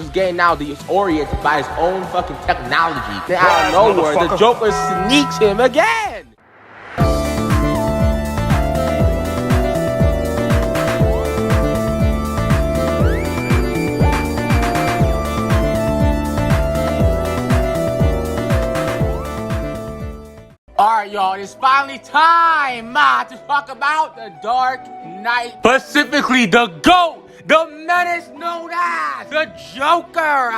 is getting now disoriented by his own fucking technology. Then out of nowhere, the Joker sneaks him again. Alright, y'all, it's finally time to talk about the Dark Knight. Specifically, the GOAT, the menace known as the Joker.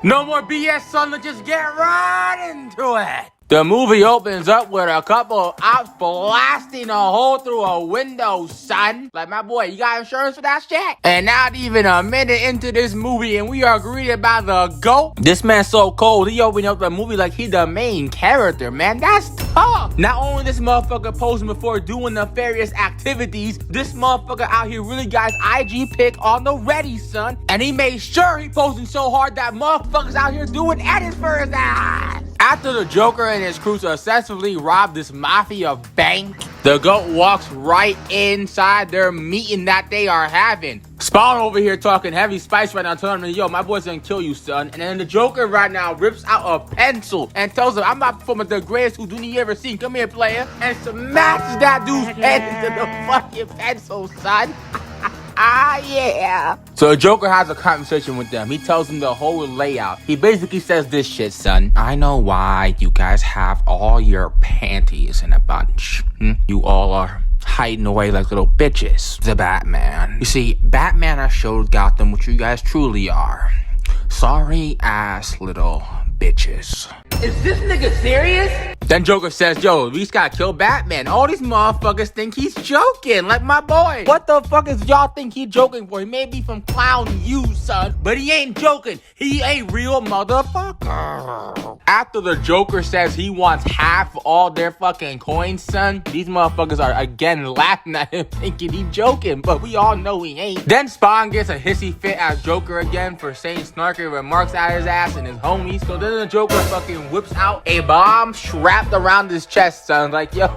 No more BS, son, let's just get right into it. The movie opens up with a couple of ops blasting a hole through a window, son. Like, my boy, you got insurance for that shit? And not even a minute into this movie, and we are greeted by the GOAT. This man's so cold, he opened up the movie like he the main character, man. That's tough. Not only this motherfucker posing before doing nefarious activities, this motherfucker out here really got his IG pic on the ready, son. And he made sure he posing so hard that motherfuckers out here doing edits for his ass. After the Joker and his crew successfully rob this mafia bank, the GOAT walks right inside their meeting that they are having. Spawn over here talking heavy spice right now, telling him, yo, my boy's gonna kill you, son. And then the Joker right now rips out a pencil and tells him, I'm about to perform the greatest Houdini you ever seen. Come here, player. And smashes that dude's head into the fucking pencil, son. Yeah. So the Joker has a conversation with them. He tells them the whole layout. He basically says this shit, son. I know why you guys have all your panties in a bunch. You all are hiding away like little bitches. The Batman. You see, Batman has showed Gotham what you guys truly are. Sorry ass little bitches. Is this nigga serious? Then Joker says, yo, we just gotta kill Batman. All these motherfuckers think he's joking, like my boy. What the fuck is y'all think he joking for? He may be from clown you, son, but he ain't joking. He ain't real motherfucker. After the Joker says he wants half all their fucking coins, son, these motherfuckers are again laughing at him thinking he joking, but we all know he ain't. Then Spawn gets a hissy fit at Joker again for saying snarky remarks at his ass and his homies. So then the Joker fucking whips out a bomb wrapped around his chest, son. Like, yo,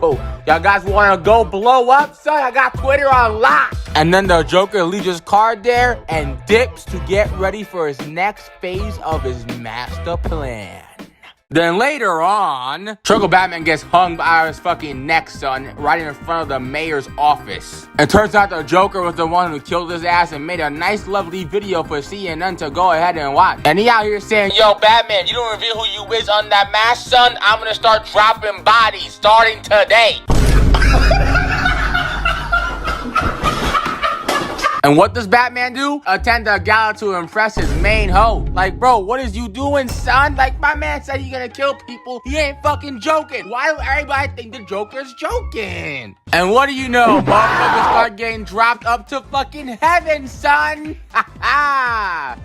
y'all guys wanna go blow up, son? I got Twitter on lock. And then the Joker leaves his card there and dips to get ready for his next phase of his master plan. Then later on, Truckle Batman gets hung by his fucking neck, son, right in front of the mayor's office. It turns out the Joker was the one who killed his ass and made a nice, lovely video for CNN to go ahead and watch. And he out here saying, yo, Batman, you don't reveal who you is on that mask, son? I'm gonna start dropping bodies starting today. And what does Batman do? Attend a gala to impress his main hoe. Like, bro, what is you doing, son? Like, my man said he's gonna kill people. He ain't fucking joking. Why do everybody think the Joker's joking? And what do you know? Motherfuckers start getting dropped up to fucking heaven, son.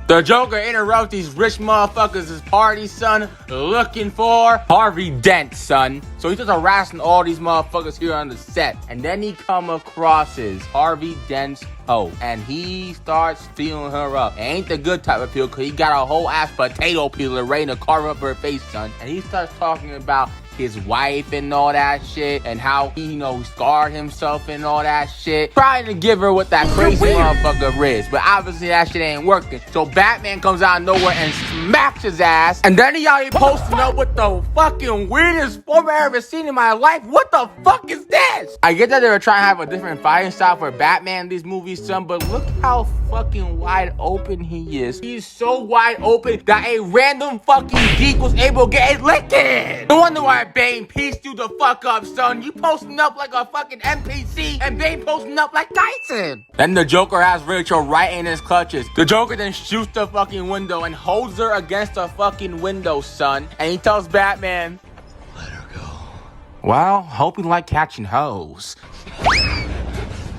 The Joker interrupts these rich motherfuckers' party, son, looking for Harvey Dent, son. So he starts harassing all these motherfuckers here on the set. And then he come across his Harvey Dent's hoe. And he starts feeling her up. It ain't the good type of peel, cause he got a whole ass potato peeler ready to carve up her face, son. And he starts talking about his wife and all that shit, and how he, you know, scarred himself and all that shit, trying to give her what that crazy motherfucker is. But obviously that shit ain't working. So Batman comes out of nowhere and smacks his ass, and then he out here posting up with the fucking weirdest form I've ever seen in my life. What the fuck is this? I get that they were trying to have a different fighting style for Batman in these movies, son, but look how fucking wide open he is. He's so wide open that a random fucking geek was able to get it licking. No wonder why Bane pieced you the fuck up, son. You posting up like a fucking NPC, and Bane posting up like Tyson. Then the Joker has Rachel right in his clutches. The Joker then shoots the fucking window and holds her against the fucking window, son. And he tells Batman, let her go. Well, hope you like catching hoes.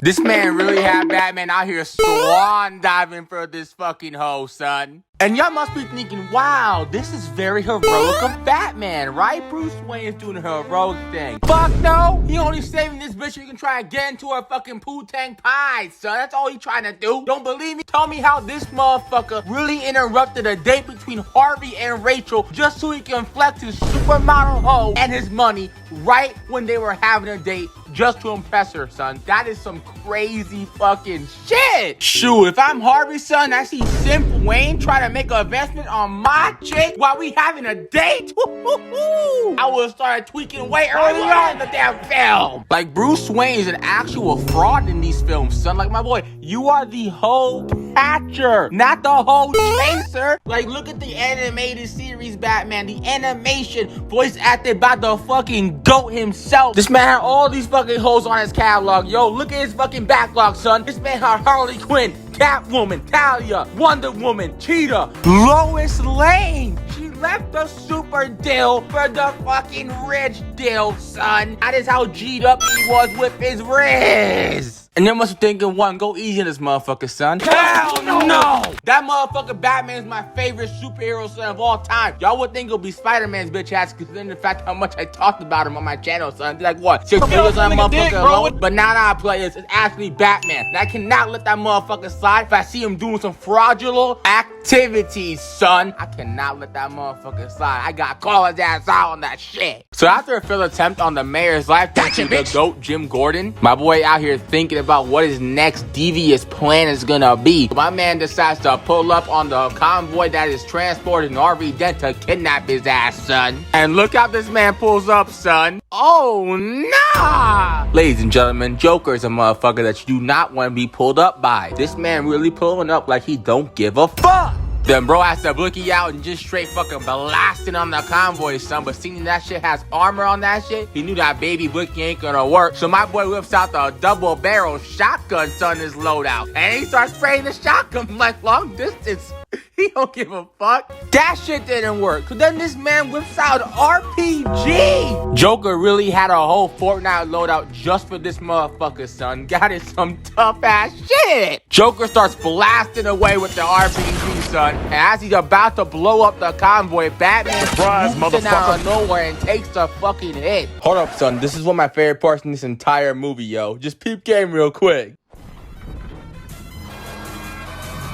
This man really had Batman out here swan diving for this fucking hoe, son. And y'all must be thinking, wow, this is very heroic of Batman, right? Bruce Wayne is doing a heroic thing. Fuck no! He only saving this bitch so he can try and get into her fucking poo-tang pie, son. That's all he trying to do. Don't believe me? Tell me how this motherfucker really interrupted a date between Harvey and Rachel just so he can flex his supermodel hoe and his money right when they were having a date just to impress her, son. That is some crazy fucking shit. Shoot, if I'm Harvey, son, I see Simp Wayne try to make an investment on my chick while we having a date. I would start tweaking way early on in the damn film. Like, Bruce Wayne is an actual fraud in these films, son. Like, my boy, you are the whole catcher, not the whole chaser. Like, look at the animated series Batman, the animation voice acted by the fucking GOAT himself. This man had all these fucking hoes on his catalog. Yo, look at his fucking backlog, son. This man had Harley Quinn, Catwoman, Talia, Wonder Woman, Cheetah, Lois Lane. She left the super deal for the fucking rich deal, son. That is how G'd up he was with his Riz. And you must be thinking, one, go easy on this motherfucker, son. Hell no! That motherfucker Batman is my favorite superhero, son, of all time. Y'all would think it'll be Spider-Man's bitch ass, considering the fact how much I talked about him on my channel, son. Like, what, 6 videos on that motherfucker alone? But now that I play this, it's actually Batman. And I cannot let that motherfucker slide if I see him doing some fraudulent activities, son. I cannot let that motherfucker slide. I gotta call his ass out on that shit. So after a failed attempt on the mayor's life, the GOAT, Jim Gordon, my boy out here thinking about what his next devious plan is gonna be. My man decides to pull up on the convoy that is transporting RV Dent to kidnap his ass, son. And look how this man pulls up, son. Oh, nah! Ladies and gentlemen, Joker is a motherfucker that you do not want to be pulled up by. This man really pulling up like he don't give a fuck. Then bro has to blicky out and just straight fucking blasting on the convoy, son. But seeing that shit has armor on that shit, he knew that baby blicky ain't gonna work. So my boy whips out the double barrel shotgun, son, his loadout. And he starts spraying the shotgun like long distance. He don't give a fuck. That shit didn't work. So then this man whips out RPG. Joker really had a whole Fortnite loadout just for this motherfucker, son. Got it some tough ass shit. Joker starts blasting away with the RPG, son. And as he's about to blow up the convoy, Batman swoops in out of nowhere and takes the fucking hit. Hold up, son. This is one of my favorite parts in this entire movie, yo. Just peep game real quick.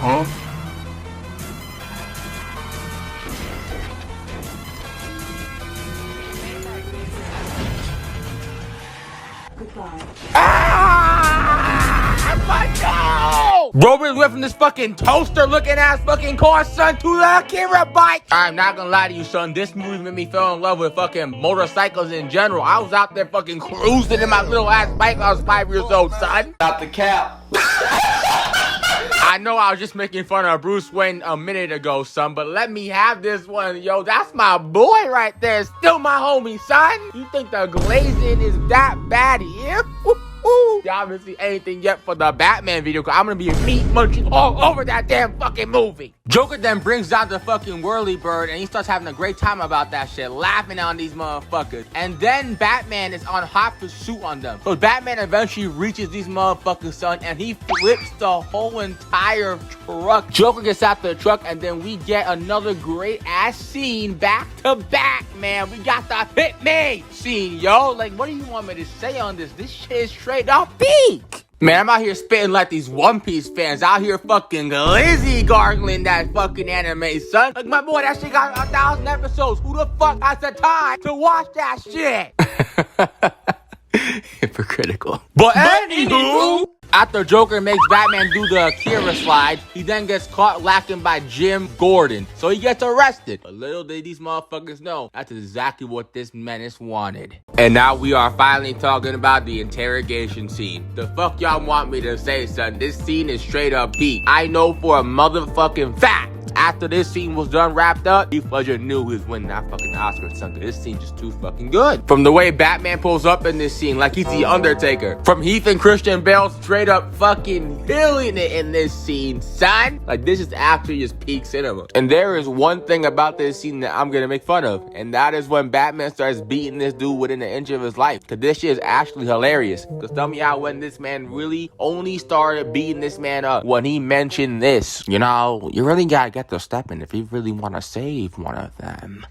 Huh? Robert went from this fucking toaster looking ass fucking car, son, to the camera bike. I'm not gonna lie to you, son. This movie made me fall in love with fucking motorcycles in general. I was out there fucking cruising in my little ass bike when I was 5 years old, son. Not the cap. I know I was just making fun of Bruce Wayne a minute ago, son, but let me have this one, yo. That's my boy right there. Still my homie, son. You think the glazing is that bad here? Y'all haven't seen anything yet for the Batman video, cause I'm gonna be meat munching all over that damn fucking movie. Joker then brings out the fucking whirlybird and he starts having a great time about that shit, laughing on these motherfuckers. And then Batman is on hot pursuit on them. So Batman eventually reaches these motherfuckers, son, and he flips the whole entire truck. Joker gets out the truck and then we get another great ass scene back to back, man. We got the hit me scene, yo. Like, what do you want me to say on this? This shit is straight up peak. Man, I'm out here spitting like these One Piece fans out here fucking glizzy gargling that fucking anime, son. Like, my boy, that shit got 1,000 episodes. Who the fuck has the time to watch that shit? Hypocritical. But anywho, after Joker makes Batman do the Akira slide, he then gets caught lacking by Jim Gordon. So he gets arrested. But little did these motherfuckers know, that's exactly what this menace wanted. And now we are finally talking about the interrogation scene. The fuck y'all want me to say, son? This scene is straight up peak. I know for a motherfucking fact. After this scene was done, wrapped up, Heath Ledger knew he was winning that fucking Oscar, son. This scene just too fucking good. From the way Batman pulls up in this scene, like he's the Undertaker. From Heath and Christian Bale straight up fucking killing it in this scene, son. Like, this is actually just peak cinema. And there is one thing about this scene that I'm gonna make fun of, and that is when Batman starts beating this dude within an inch of his life. Cause this shit is actually hilarious. Cause tell me how when this man really only started beating this man up when he mentioned this. You know, you really gotta get the stepping if you really want to save one of them.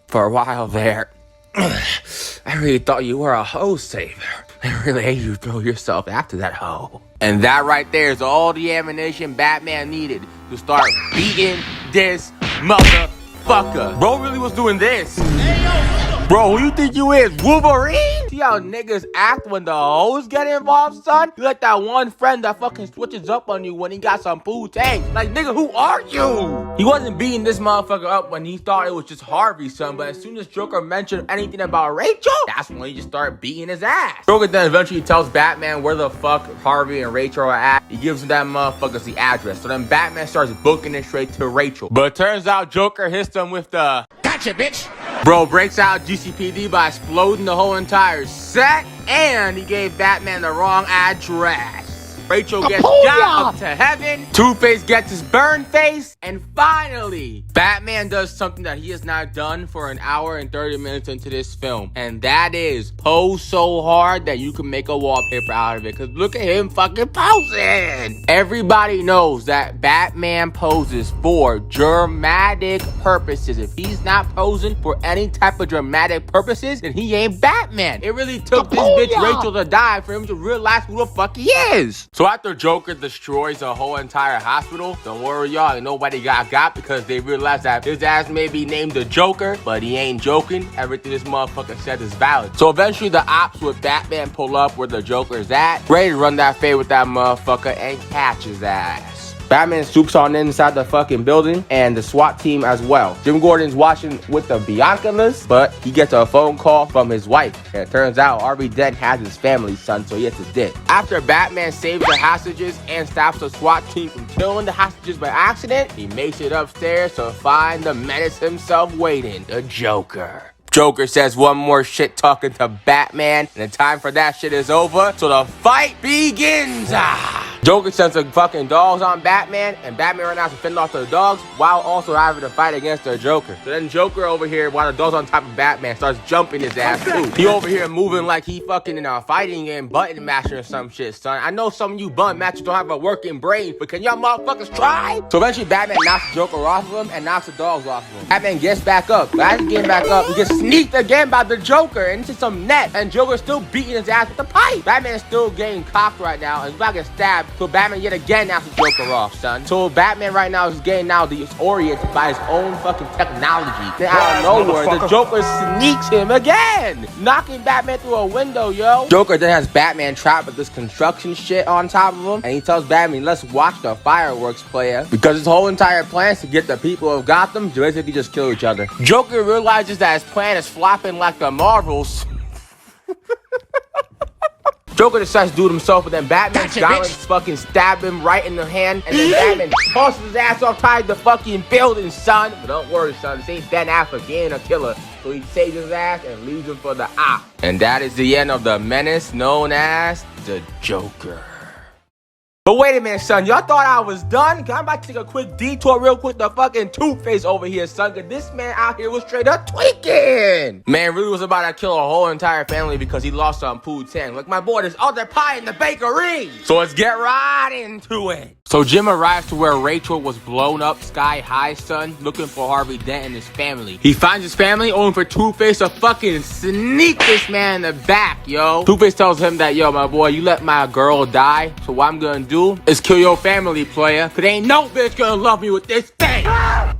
For a while there, I really thought you were a hoe saver. I really hate you throw yourself after that hoe. And that right there is all the ammunition Batman needed to start beating this motherfucker. Bro really was doing this. Hey, yo, what the Bro, who you think you is? Wolverine? See how niggas act when the hoes get involved, son? You like that one friend that fucking switches up on you when he got some food tank. Like, nigga, who are you? He wasn't beating this motherfucker up when he thought it was just Harvey, son. But as soon as Joker mentioned anything about Rachel, that's when he just started beating his ass. Joker then eventually tells Batman where the fuck Harvey and Rachel are at. He gives that motherfuckers the address. So then Batman starts booking it straight to Rachel. But it turns out Joker hits them with the gotcha, bitch. Bro breaks out GCPD by exploding the whole entire set, and he gave Batman the wrong address. Rachel gets got up to heaven, Two-Face gets his burn face, and finally, Batman does something that he has not done for an hour and 30 minutes into this film, and that is pose so hard that you can make a wallpaper out of it, because look at him fucking posing! Everybody knows that Batman poses for dramatic purposes. If he's not posing for any type of dramatic purposes, then he ain't Batman. It really took this bitch Rachel to die for him to realize who the fuck he is. So after Joker destroys the whole entire hospital, don't worry y'all, ain't nobody got because they realized that his ass may be named the Joker, but he ain't joking. Everything this motherfucker said is valid. So eventually the ops with Batman pull up where the Joker is at, ready to run that fade with that motherfucker and catch his ass. Batman swoops on inside the fucking building and the SWAT team as well. Jim Gordon's watching with the Biancalas, but he gets a phone call from his wife. And it turns out Harvey Dent has his family, son, so he has to dip. After Batman saves the hostages and stops the SWAT team from killing the hostages by accident, he makes it upstairs to find the menace himself waiting, the Joker. Joker says one more shit talking to Batman, and the time for that shit is over, so the fight begins. Joker sends the fucking dogs on Batman, and Batman right now is fending off the dogs while also having to fight against the Joker. So then Joker over here, while the dogs on top of Batman, starts jumping his ass too. He over here moving like he fucking in a fighting game, button mashing or some shit, son. I know some of you button mashers don't have a working brain, but can y'all motherfuckers try? So eventually Batman knocks the Joker off of him and knocks the dogs off of him. Batman gets back up, but as he's getting back up, he gets sneaked again by the Joker into some net, and Joker's still beating his ass with the pipe. Batman's still getting cocked right now, and he's about to get stabbed, so Batman yet again knocks the Joker off, son. So Batman right now is getting now disoriented by his own fucking technology. Then out of nowhere, the Joker sneaks him again, knocking Batman through a window, yo. Joker then has Batman trapped with this construction shit on top of him, and he tells Batman, let's watch the fireworks, player, because his whole entire plan is to get the people of Gotham to basically just kill each other. Joker realizes that his plan is flopping like the Marvels. Joker decides to do it himself, but then Batman's gauntlets fucking stab him right in the hand, and then Batman tosses his ass outside the fucking building, son. But don't worry, son, this ain't Ben Affleck, he ain't a killer. So he saves his ass and leaves him for the op. And that is the end of the menace known as the Joker. But wait a minute, son. Y'all thought I was done? Cause I'm about to take a quick detour real quick to fucking Two-Face over here, son. Cause this man out here was straight up tweaking. Man really was about to kill a whole entire family because he lost some Poo-Tang. Like, my boy, there's other pie in the bakery. So let's get right into it. So Jim arrives to where Rachel was blown up sky high, son, looking for Harvey Dent and his family. He finds his family, only for Two-Face to fucking sneak this man in the back, yo. Two-Face tells him that, yo, my boy, you let my girl die, so what I'm gonna do is kill your family, player, cause ain't no bitch gonna love me with this thing.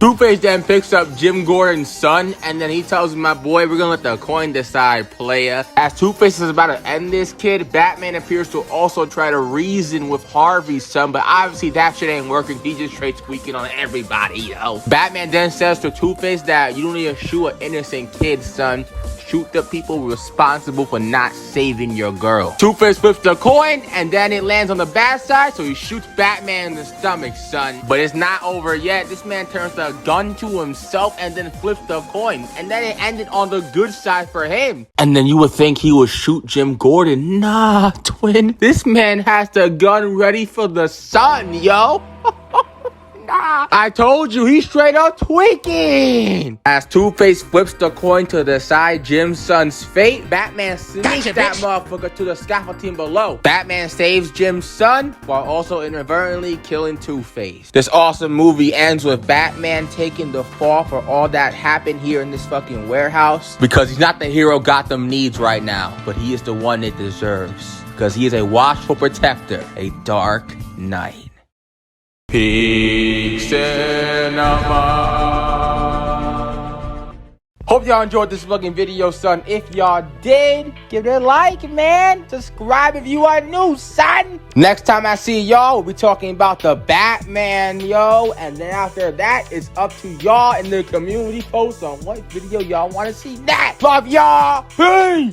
Two-Face then picks up Jim Gordon's son, and then he tells him, my boy, we're gonna let the coin decide, player. As Two-Face is about to end this kid, Batman appears to also try to reason with Harvey's son, but obviously that shit ain't working. He just straight squeaking on everybody, yo. Batman then says to Two-Face that you don't need to shoot an innocent kid, son. Shoot the people responsible for not saving your girl. Two-Face flips the coin, and then it lands on the bad side, so he shoots Batman in the stomach, son. But it's not over yet. This man turns the gun to himself and then flips the coin. And then it ended on the good side for him. And then you would think he would shoot Jim Gordon. Nah, twin. This man has the gun ready for the sun, yo. I told you, he's straight up tweaking. As Two-Face flips the coin to decide Jim's son's fate, Batman sneaks that motherfucker to the scaffolding below. Batman saves Jim's son while also inadvertently killing Two-Face. This awesome movie ends with Batman taking the fall for all that happened here in this fucking warehouse, because he's not the hero Gotham needs right now, but he is the one it deserves, because he is a watchful protector, a dark knight. Peak Cinema. Hope Hope y'all enjoyed this fucking video, son. If y'all did, give it a like, man. Subscribe if you are new, son. Next time I see y'all, we'll be talking about the Batman, yo. And then after that, it's up to y'all in the community post on what video y'all want to see next. Love y'all. Peace.